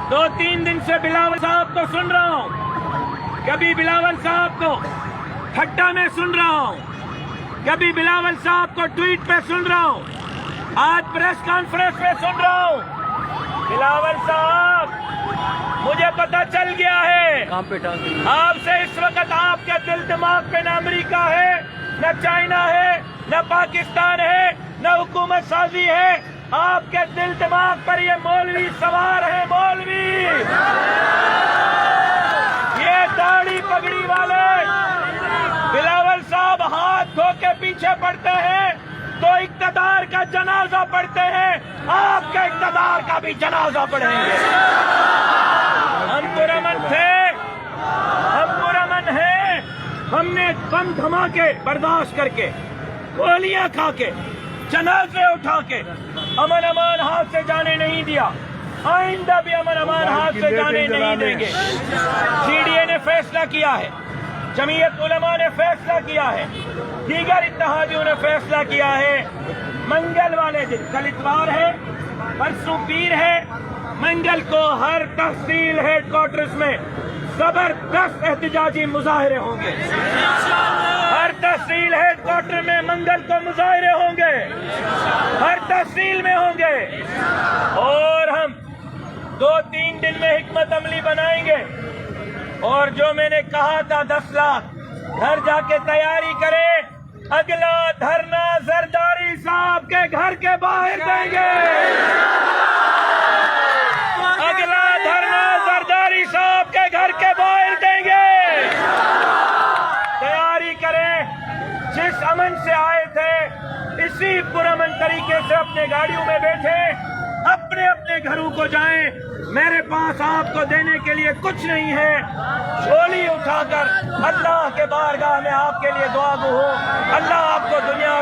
2-3 दिन से बिलावल साहब को सुन रहा हूँ, कभी बिलावल साहब को ठट्टा में सुन रहा हूँ, कभी बिलावल साहब को ट्वीट पे सुन रहा हूँ, आज प्रेस कॉन्फ्रेंस में सुन रहा हूँ। बिलावल साहब, मुझे पता चल गया है आपसे इस वक्त आपके दिल दिमाग पे न अमेरिका है, न चाइना है, न पाकिस्तान है, न हुकूमत साजी है, आपके दिल दिमाग पर ये मौलवी सवार है। मौलवी, ये दाढ़ी पगड़ी वाले बिलावल साहब हाथ धो के पीछे पड़ते हैं तो इक़्तिदार का जनाजा पढ़ते हैं, आपके इक़्तिदार का भी जनाजा पढ़ेंगे। हम पुरअमन थे, हम पुरअमन हैं, हमने बम धमाके बर्दाश्त करके, गोलियां खा के, जनाजे उठा के अमन अमान हाथ से जाने नहीं दिया, आइंदा भी अमन अमान हाथ से जाने नहीं देंगे। सीडीए ने फैसला किया है, जमीयत उलमा ने फैसला किया है, दीगर इत्तेहादियों ने फैसला किया है, मंगल वाले दिन, कल इतवार है, परसों पीर है, मंगल को हर तहसील हेडक्वार्टर्स में जबरदस्त एहतजाजी मुजाहरे होंगे। हर तहसील हेडक्वार्टर में मंगल को मुजाहरे होंगे, हर तहसील में होंगे, और हम 2-3 दिन में हिकमत अमली बनाएंगे। और जो मैंने कहा था 10 लाख, घर जाके तैयारी करें, अगला धरना जरदारी साहब के घर के बाहर देंगे। अगला धरना जरदारी साहब के घर के बाहर देंगे। तैयारी करें, जिस अमन से आए थे इसी पुरअमन तरीके से अपने गाड़ियों में बैठे, अपने अपने घरों को जाएं। मेरे पास आपको देने के लिए कुछ नहीं है, झोली उठाकर अल्लाह के बारगाह में आपके लिए दुआ गो हूँ। अल्लाह आपको दुनिया